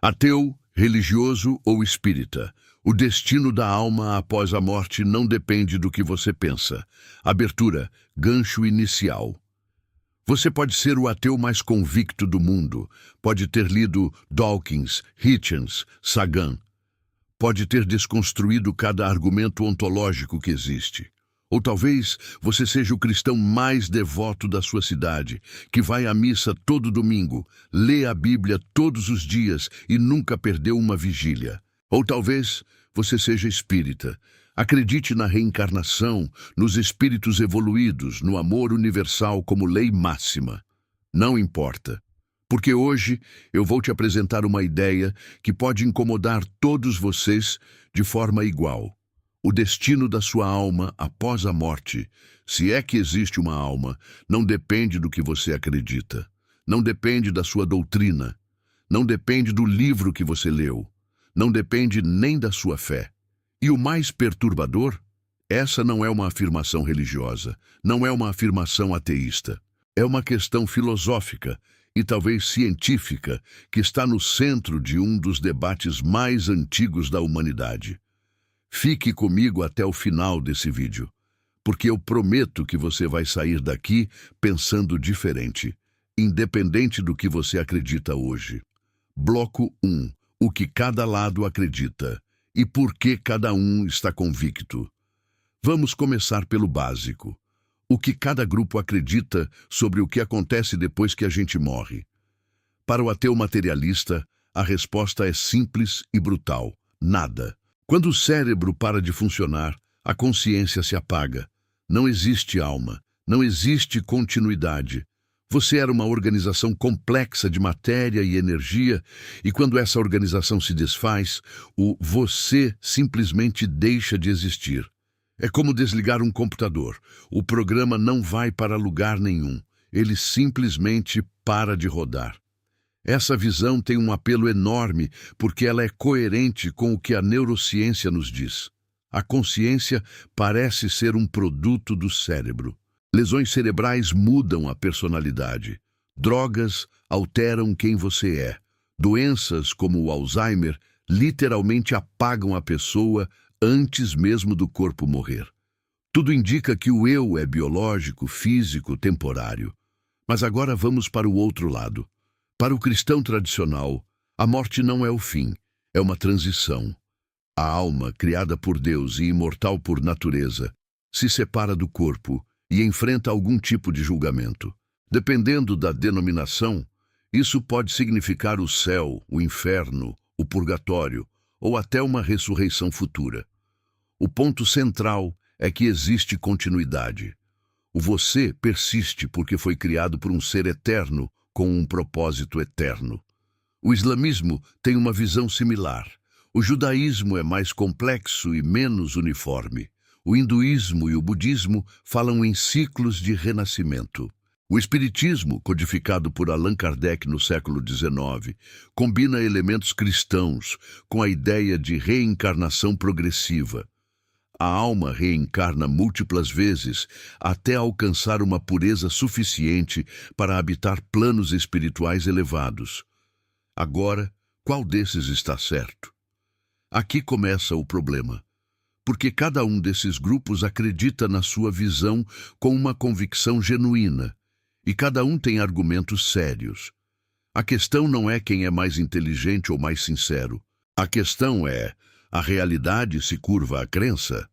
Ateu, religioso ou espírita, o destino da alma após a morte não depende do que você pensa. Abertura, gancho inicial. Você pode ser o ateu mais convicto do mundo, pode ter lido Dawkins, Hitchens, Sagan, pode ter desconstruído cada argumento ontológico que existe. Ou talvez você seja o cristão mais devoto da sua cidade, que vai à missa todo domingo, lê a Bíblia todos os dias e nunca perdeu uma vigília. Ou talvez você seja espírita. Acredite na reencarnação, nos espíritos evoluídos, no amor universal como lei máxima. Não importa, porque hoje eu vou te apresentar uma ideia que pode incomodar todos vocês de forma igual. O destino da sua alma após a morte, se é que existe uma alma, não depende do que você acredita, não depende da sua doutrina, não depende do livro que você leu, não depende nem da sua fé. E o mais perturbador, essa não é uma afirmação religiosa, não é uma afirmação ateísta, é uma questão filosófica e talvez científica que está no centro de um dos debates mais antigos da humanidade. Fique comigo até o final desse vídeo, porque eu prometo que você vai sair daqui pensando diferente, independente do que você acredita hoje. Bloco 1. O que cada lado acredita e por que cada um está convicto. Vamos começar pelo básico. O que cada grupo acredita sobre o que acontece depois que a gente morre. Para o ateu materialista, a resposta é simples e brutal: nada. Quando o cérebro para de funcionar, a consciência se apaga. Não existe alma, não existe continuidade. Você era uma organização complexa de matéria e energia, e quando essa organização se desfaz, o você simplesmente deixa de existir. É como desligar um computador. O programa não vai para lugar nenhum. Ele simplesmente para de rodar. Essa visão tem um apelo enorme porque ela é coerente com o que a neurociência nos diz. A consciência parece ser um produto do cérebro. Lesões cerebrais mudam a personalidade. Drogas alteram quem você é. Doenças como o Alzheimer literalmente apagam a pessoa antes mesmo do corpo morrer. Tudo indica que o eu é biológico, físico, temporário. Mas agora vamos para o outro lado. Para o cristão tradicional, a morte não é o fim, é uma transição. A alma, criada por Deus e imortal por natureza, se separa do corpo e enfrenta algum tipo de julgamento. Dependendo da denominação, isso pode significar o céu, o inferno, o purgatório ou até uma ressurreição futura. O ponto central é que existe continuidade. O você persiste porque foi criado por um ser eterno com um propósito eterno. O islamismo tem uma visão similar. O judaísmo é mais complexo e menos uniforme. O hinduísmo e o budismo falam em ciclos de renascimento. O espiritismo, codificado por Allan Kardec no século XIX, combina elementos cristãos com a ideia de reencarnação progressiva. A alma reencarna múltiplas vezes até alcançar uma pureza suficiente para habitar planos espirituais elevados. Agora, qual desses está certo? Aqui começa o problema, porque cada um desses grupos acredita na sua visão com uma convicção genuína, e cada um tem argumentos sérios. A questão não é quem é mais inteligente ou mais sincero. A questão é: a realidade se curva à crença?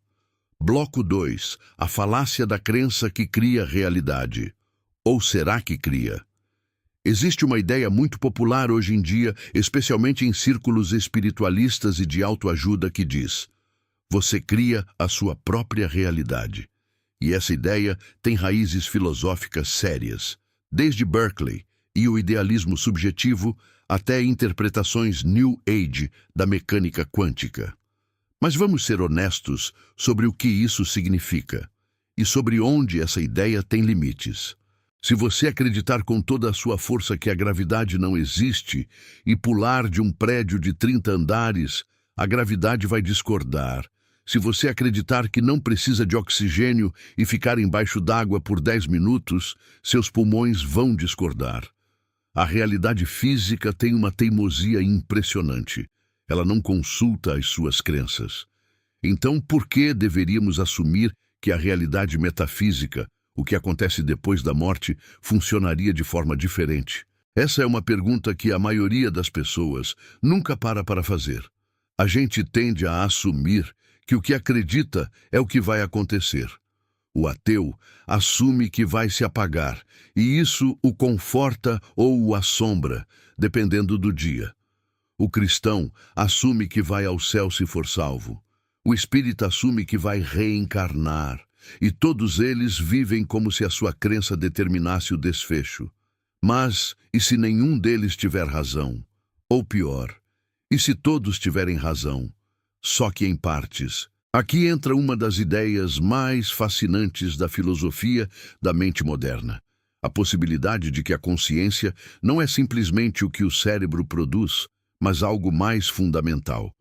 Bloco 2. A falácia da crença que cria realidade. Ou será que cria? Existe uma ideia muito popular hoje em dia, especialmente em círculos espiritualistas e de autoajuda, que diz: você cria a sua própria realidade. E essa ideia tem raízes filosóficas sérias, desde Berkeley e o idealismo subjetivo até interpretações New Age da mecânica quântica. Mas vamos ser honestos sobre o que isso significa e sobre onde essa ideia tem limites. Se você acreditar com toda a sua força que a gravidade não existe e pular de um prédio de 30 andares, a gravidade vai discordar. Se você acreditar que não precisa de oxigênio e ficar embaixo d'água por 10 minutos, seus pulmões vão discordar. A realidade física tem uma teimosia impressionante. Ela não consulta as suas crenças. Então, por que deveríamos assumir que a realidade metafísica, o que acontece depois da morte, funcionaria de forma diferente? Essa é uma pergunta que a maioria das pessoas nunca para fazer. A gente tende a assumir que o que acredita é o que vai acontecer. O ateu assume que vai se apagar, e isso o conforta ou o assombra, dependendo do dia. O cristão assume que vai ao céu se for salvo. O espírita assume que vai reencarnar, e todos eles vivem como se a sua crença determinasse o desfecho. Mas, e se nenhum deles tiver razão? Ou pior, e se todos tiverem razão, só que em partes? Aqui entra uma das ideias mais fascinantes da filosofia da mente moderna. A possibilidade de que a consciência não é simplesmente o que o cérebro produz, mas algo mais fundamental.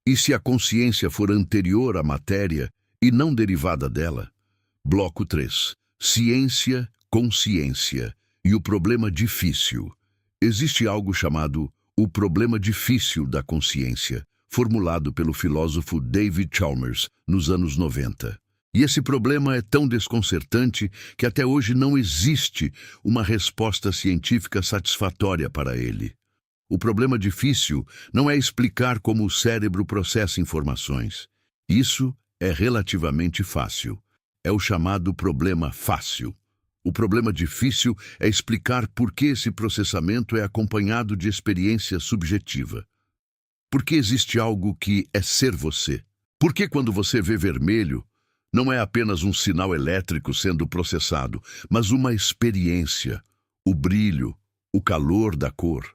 E se a consciência for anterior à matéria e não derivada dela? Bloco 3. Ciência, consciência e o problema difícil. Existe algo chamado o problema difícil da consciência, formulado pelo filósofo David Chalmers nos anos 90. E esse problema é tão desconcertante que até hoje não existe uma resposta científica satisfatória para ele. O problema difícil não é explicar como o cérebro processa informações. Isso é relativamente fácil. É o chamado problema fácil. O problema difícil é explicar por que esse processamento é acompanhado de experiência subjetiva. Por que existe algo que é ser você? Por que quando você vê vermelho, não é apenas um sinal elétrico sendo processado, mas uma experiência, o brilho, o calor da cor?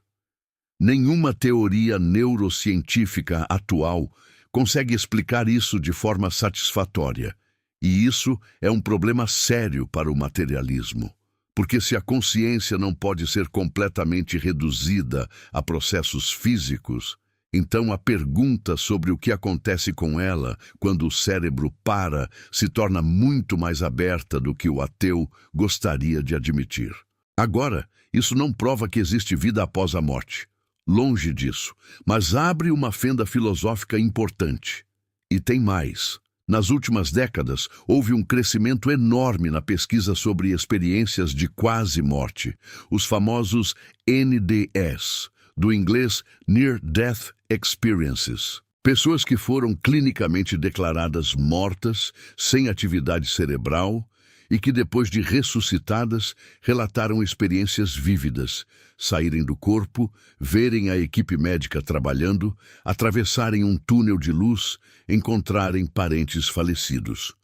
Nenhuma teoria neurocientífica atual consegue explicar isso de forma satisfatória. E isso é um problema sério para o materialismo. Porque se a consciência não pode ser completamente reduzida a processos físicos, então a pergunta sobre o que acontece com ela quando o cérebro para se torna muito mais aberta do que o ateu gostaria de admitir. Agora, isso não prova que existe vida após a morte. Longe disso, mas abre uma fenda filosófica importante. E tem mais. Nas últimas décadas, houve um crescimento enorme na pesquisa sobre experiências de quase morte, os famosos NDEs, do inglês Near Death Experiences. Pessoas que foram clinicamente declaradas mortas, sem atividade cerebral, e que depois de ressuscitadas, relataram experiências vívidas, saírem do corpo, verem a equipe médica trabalhando, atravessarem um túnel de luz, encontrarem parentes falecidos.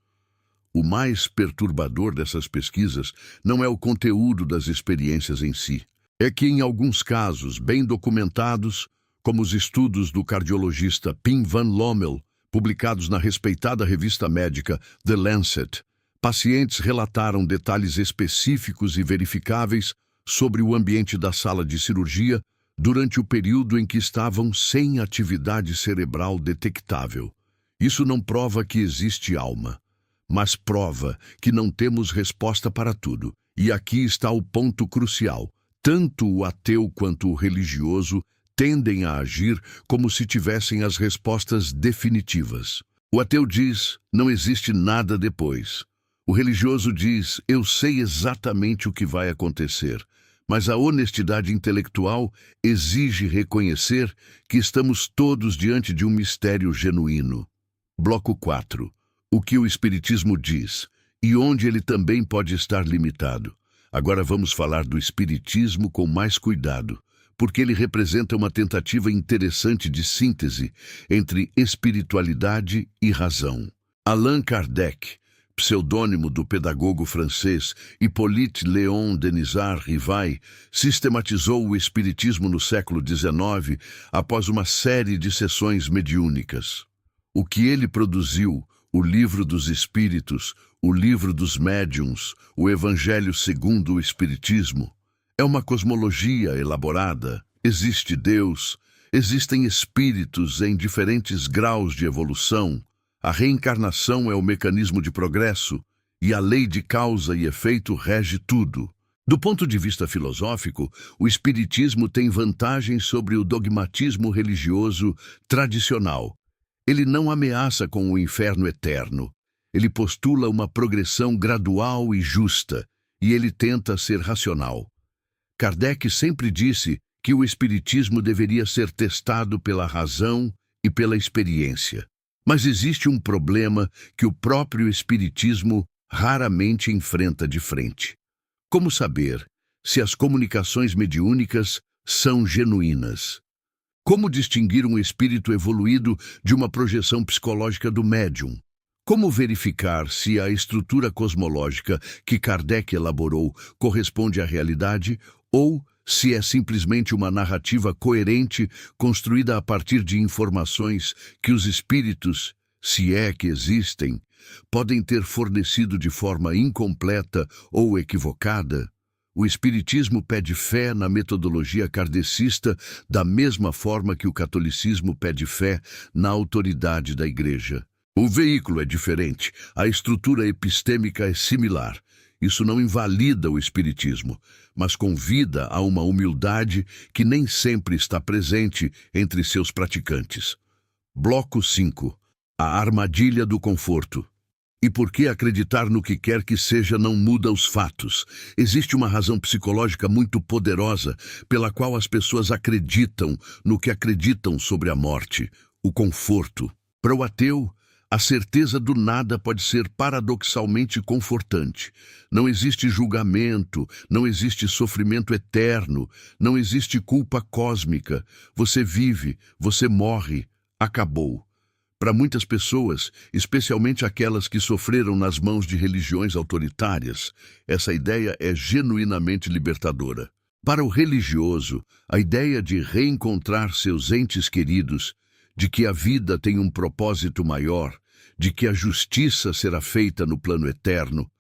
O mais perturbador dessas pesquisas não é o conteúdo das experiências em si. É que, em alguns casos bem documentados, como os estudos do cardiologista Pim van Lommel, publicados na respeitada revista médica The Lancet, pacientes relataram detalhes específicos e verificáveis sobre o ambiente da sala de cirurgia durante o período em que estavam sem atividade cerebral detectável. Isso não prova que existe alma, mas prova que não temos resposta para tudo. E aqui está o ponto crucial. Tanto o ateu quanto o religioso tendem a agir como se tivessem as respostas definitivas. O ateu diz, não existe nada depois. O religioso diz, eu sei exatamente o que vai acontecer, mas a honestidade intelectual exige reconhecer que estamos todos diante de um mistério genuíno. Bloco 4. O que o Espiritismo diz, e onde ele também pode estar limitado. Agora vamos falar do Espiritismo com mais cuidado, porque ele representa uma tentativa interessante de síntese entre espiritualidade e razão. Allan Kardec, pseudônimo do pedagogo francês Hippolyte Léon Denisard Rivail, sistematizou o espiritismo no século XIX após uma série de sessões mediúnicas. O que ele produziu, o Livro dos Espíritos, o Livro dos Médiuns, o Evangelho segundo o Espiritismo, é uma cosmologia elaborada. Existe Deus, existem espíritos em diferentes graus de evolução. A reencarnação é o mecanismo de progresso e a lei de causa e efeito rege tudo. Do ponto de vista filosófico, o espiritismo tem vantagens sobre o dogmatismo religioso tradicional. Ele não ameaça com o inferno eterno. Ele postula uma progressão gradual e justa, e ele tenta ser racional. Kardec sempre disse que o espiritismo deveria ser testado pela razão e pela experiência. Mas existe um problema que o próprio espiritismo raramente enfrenta de frente. Como saber se as comunicações mediúnicas são genuínas? Como distinguir um espírito evoluído de uma projeção psicológica do médium? Como verificar se a estrutura cosmológica que Kardec elaborou corresponde à realidade ou se é simplesmente uma narrativa coerente construída a partir de informações que os espíritos, se é que existem, podem ter fornecido de forma incompleta ou equivocada? O Espiritismo pede fé na metodologia kardecista da mesma forma que o catolicismo pede fé na autoridade da Igreja. O veículo é diferente, a estrutura epistêmica é similar. Isso não invalida o Espiritismo, mas convida a uma humildade que nem sempre está presente entre seus praticantes. Bloco 5. A armadilha do conforto. E por que acreditar no que quer que seja não muda os fatos? Existe uma razão psicológica muito poderosa pela qual as pessoas acreditam no que acreditam sobre a morte: o conforto. Para o ateu, a certeza do nada pode ser paradoxalmente confortante. Não existe julgamento, não existe sofrimento eterno, não existe culpa cósmica. Você vive, você morre, acabou. Para muitas pessoas, especialmente aquelas que sofreram nas mãos de religiões autoritárias, essa ideia é genuinamente libertadora. Para o religioso, a ideia de reencontrar seus entes queridos, de que a vida tem um propósito maior, de que a justiça será feita no plano eterno,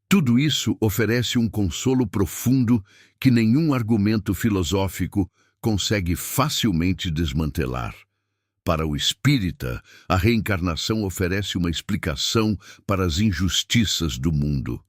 tudo isso oferece um consolo profundo que nenhum argumento filosófico consegue facilmente desmantelar. Para o espírita, a reencarnação oferece uma explicação para as injustiças do mundo.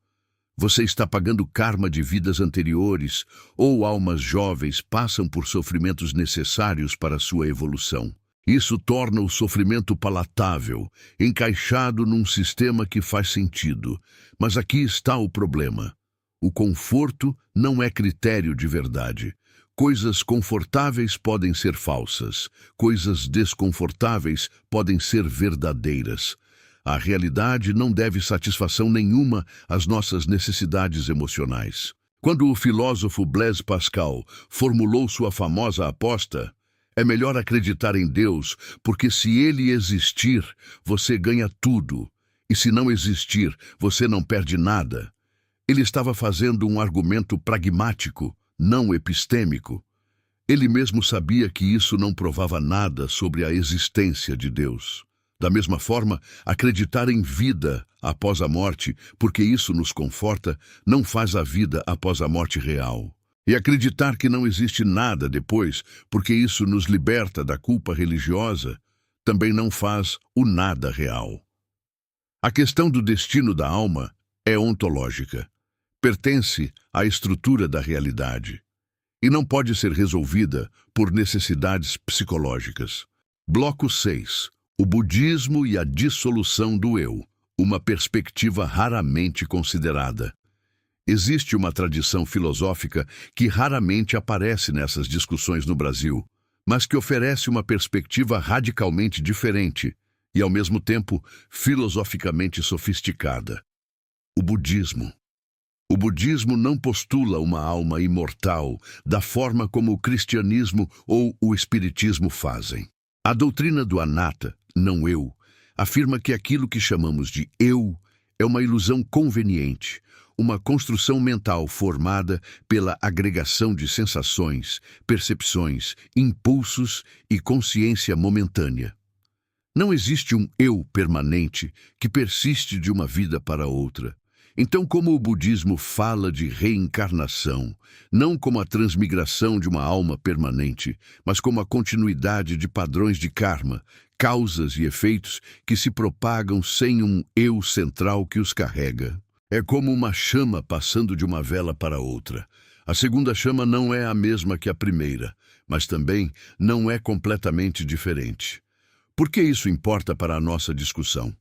Você está pagando karma de vidas anteriores, ou almas jovens passam por sofrimentos necessários para sua evolução. Isso torna o sofrimento palatável, encaixado num sistema que faz sentido. Mas aqui está o problema. O conforto não é critério de verdade. Coisas confortáveis podem ser falsas, coisas desconfortáveis podem ser verdadeiras. A realidade não deve satisfação nenhuma às nossas necessidades emocionais. Quando o filósofo Blaise Pascal formulou sua famosa aposta, é melhor acreditar em Deus, porque se ele existir, você ganha tudo, e se não existir, você não perde nada. Ele estava fazendo um argumento pragmático, não epistêmico. Ele mesmo sabia que isso não provava nada sobre a existência de Deus. Da mesma forma, acreditar em vida após a morte, porque isso nos conforta, não faz a vida após a morte real. E acreditar que não existe nada depois, porque isso nos liberta da culpa religiosa, também não faz o nada real. A questão do destino da alma é ontológica. Pertence à estrutura da realidade e não pode ser resolvida por necessidades psicológicas. Bloco 6. O budismo e a dissolução do eu, uma perspectiva raramente considerada. Existe uma tradição filosófica que raramente aparece nessas discussões no Brasil, mas que oferece uma perspectiva radicalmente diferente e, ao mesmo tempo, filosoficamente sofisticada. O budismo. O budismo não postula uma alma imortal da forma como o cristianismo ou o espiritismo fazem. A doutrina do anatta, não eu, afirma que aquilo que chamamos de eu é uma ilusão conveniente, uma construção mental formada pela agregação de sensações, percepções, impulsos e consciência momentânea. Não existe um eu permanente que persiste de uma vida para outra. Então, como o budismo fala de reencarnação, não como a transmigração de uma alma permanente, mas como a continuidade de padrões de karma, causas e efeitos que se propagam sem um eu central que os carrega. É como uma chama passando de uma vela para outra. A segunda chama não é a mesma que a primeira, mas também não é completamente diferente. Por que isso importa para a nossa discussão?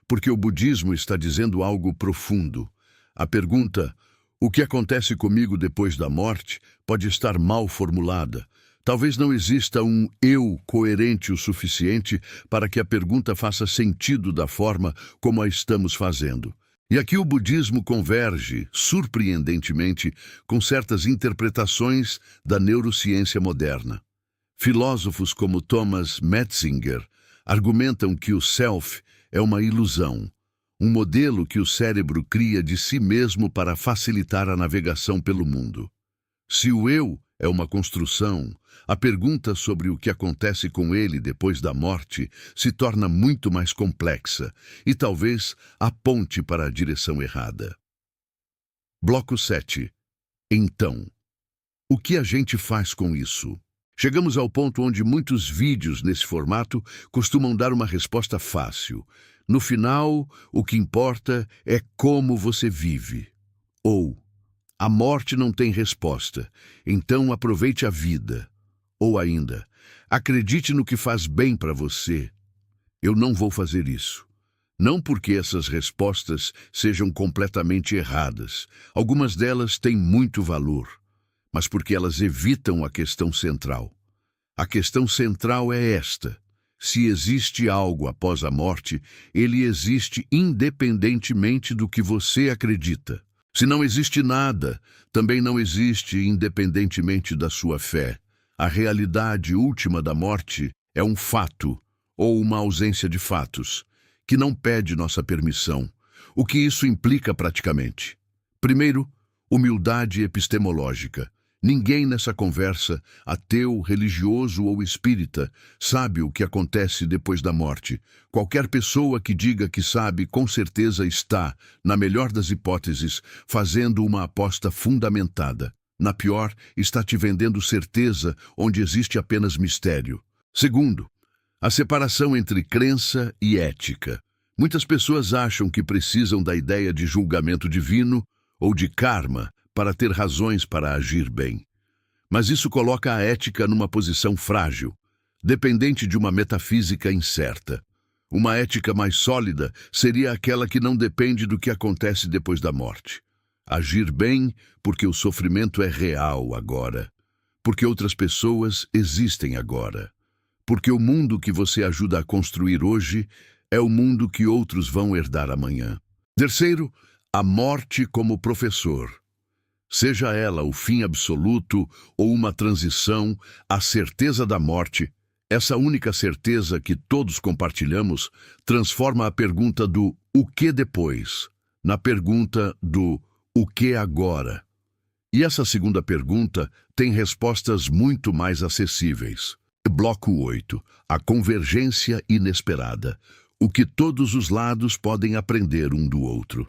Porque o budismo está dizendo algo profundo. A pergunta, o que acontece comigo depois da morte, pode estar mal formulada. Talvez não exista um eu coerente o suficiente para que a pergunta faça sentido da forma como a estamos fazendo. E aqui o budismo converge, surpreendentemente, com certas interpretações da neurociência moderna. Filósofos como Thomas Metzinger argumentam que o self é uma ilusão, um modelo que o cérebro cria de si mesmo para facilitar a navegação pelo mundo. Se o eu é uma construção, a pergunta sobre o que acontece com ele depois da morte se torna muito mais complexa e talvez aponte para a direção errada. Bloco 7. Então, o que a gente faz com isso? Chegamos ao ponto onde muitos vídeos nesse formato costumam dar uma resposta fácil. No final, o que importa é como você vive. Ou, a morte não tem resposta, então aproveite a vida. Ou ainda, acredite no que faz bem para você. Eu não vou fazer isso. Não porque essas respostas sejam completamente erradas. Algumas delas têm muito valor, mas porque elas evitam a questão central. A questão central é esta: se existe algo após a morte, ele existe independentemente do que você acredita. Se não existe nada, também não existe independentemente da sua fé. A realidade última da morte é um fato, ou uma ausência de fatos, que não pede nossa permissão. O que isso implica praticamente? Primeiro, humildade epistemológica. Ninguém nessa conversa, ateu, religioso ou espírita, sabe o que acontece depois da morte. Qualquer pessoa que diga que sabe, com certeza está, na melhor das hipóteses, fazendo uma aposta fundamentada. Na pior, está te vendendo certeza onde existe apenas mistério. Segundo, a separação entre crença e ética. Muitas pessoas acham que precisam da ideia de julgamento divino ou de karma para ter razões para agir bem. Mas isso coloca a ética numa posição frágil, dependente de uma metafísica incerta. Uma ética mais sólida seria aquela que não depende do que acontece depois da morte. Agir bem porque o sofrimento é real agora, porque outras pessoas existem agora, porque o mundo que você ajuda a construir hoje é o mundo que outros vão herdar amanhã. Terceiro, a morte como professor. Seja ela o fim absoluto ou uma transição, a certeza da morte, essa única certeza que todos compartilhamos, transforma a pergunta do "o que depois" na pergunta do "o que agora?". E essa segunda pergunta tem respostas muito mais acessíveis. Bloco 8. A convergência inesperada. O que todos os lados podem aprender um do outro.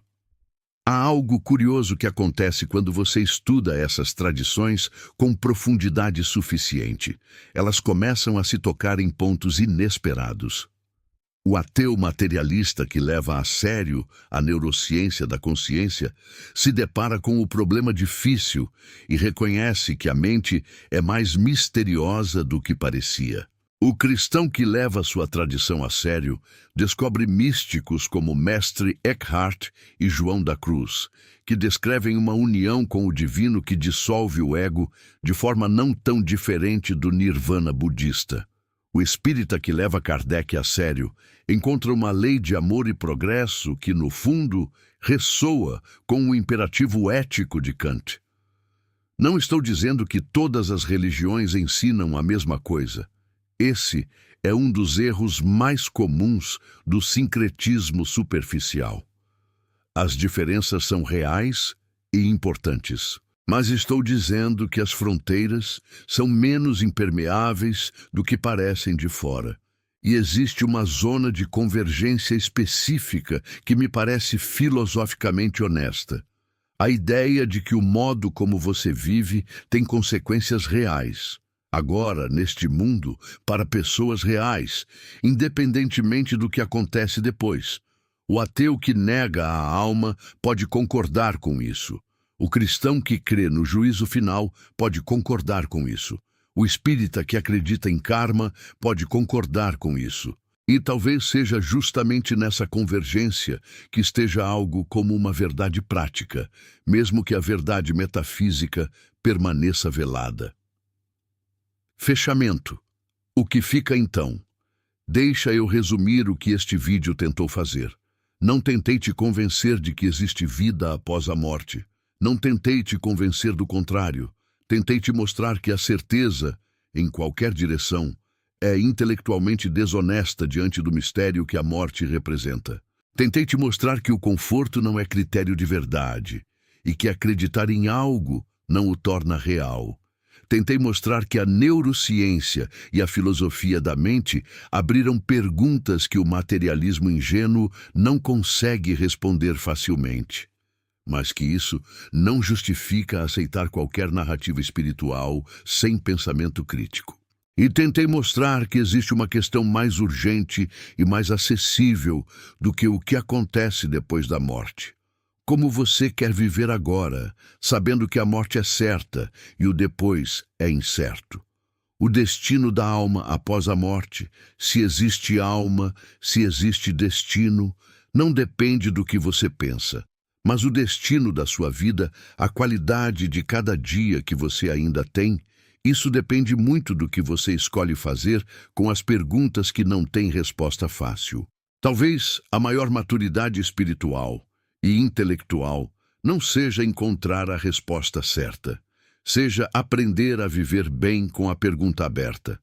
Há algo curioso que acontece quando você estuda essas tradições com profundidade suficiente. Elas começam a se tocar em pontos inesperados. O ateu materialista que leva a sério a neurociência da consciência se depara com o problema difícil e reconhece que a mente é mais misteriosa do que parecia. O cristão que leva sua tradição a sério descobre místicos como Mestre Eckhart e João da Cruz, que descrevem uma união com o divino que dissolve o ego de forma não tão diferente do nirvana budista. O espírita que leva Kardec a sério encontra uma lei de amor e progresso que, no fundo, ressoa com o imperativo ético de Kant. Não estou dizendo que todas as religiões ensinam a mesma coisa. Esse é um dos erros mais comuns do sincretismo superficial. As diferenças são reais e importantes, mas estou dizendo que as fronteiras são menos impermeáveis do que parecem de fora. E existe uma zona de convergência específica que me parece filosoficamente honesta. A ideia de que o modo como você vive tem consequências reais. Agora, neste mundo, para pessoas reais, independentemente do que acontece depois. O ateu que nega a alma pode concordar com isso. O cristão que crê no juízo final pode concordar com isso. O espírita que acredita em karma pode concordar com isso. E talvez seja justamente nessa convergência que esteja algo como uma verdade prática, mesmo que a verdade metafísica permaneça velada. Fechamento. O que fica então? Deixa eu resumir o que este vídeo tentou fazer. Não tentei te convencer de que existe vida após a morte. Não tentei te convencer do contrário. Tentei te mostrar que a certeza, em qualquer direção, é intelectualmente desonesta diante do mistério que a morte representa. Tentei te mostrar que o conforto não é critério de verdade e que acreditar em algo não o torna real. Tentei mostrar que a neurociência e a filosofia da mente abriram perguntas que o materialismo ingênuo não consegue responder facilmente. Mas que isso não justifica aceitar qualquer narrativa espiritual sem pensamento crítico. E tentei mostrar que existe uma questão mais urgente e mais acessível do que o que acontece depois da morte. Como você quer viver agora, sabendo que a morte é certa e o depois é incerto? O destino da alma após a morte, se existe alma, se existe destino, não depende do que você pensa. Mas o destino da sua vida, a qualidade de cada dia que você ainda tem, isso depende muito do que você escolhe fazer com as perguntas que não têm resposta fácil. Talvez a maior maturidade espiritual e intelectual não seja encontrar a resposta certa, seja aprender a viver bem com a pergunta aberta.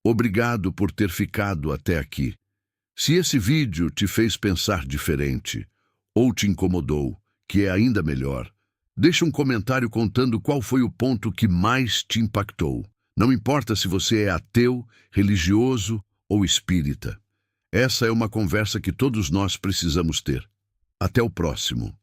Obrigado por ter ficado até aqui. Se esse vídeo te fez pensar diferente ou te incomodou, que é ainda melhor, deixa um comentário contando qual foi o ponto que mais te impactou. Não importa se você é ateu, religioso ou espírita. Essa é uma conversa que todos nós precisamos ter. Até o próximo.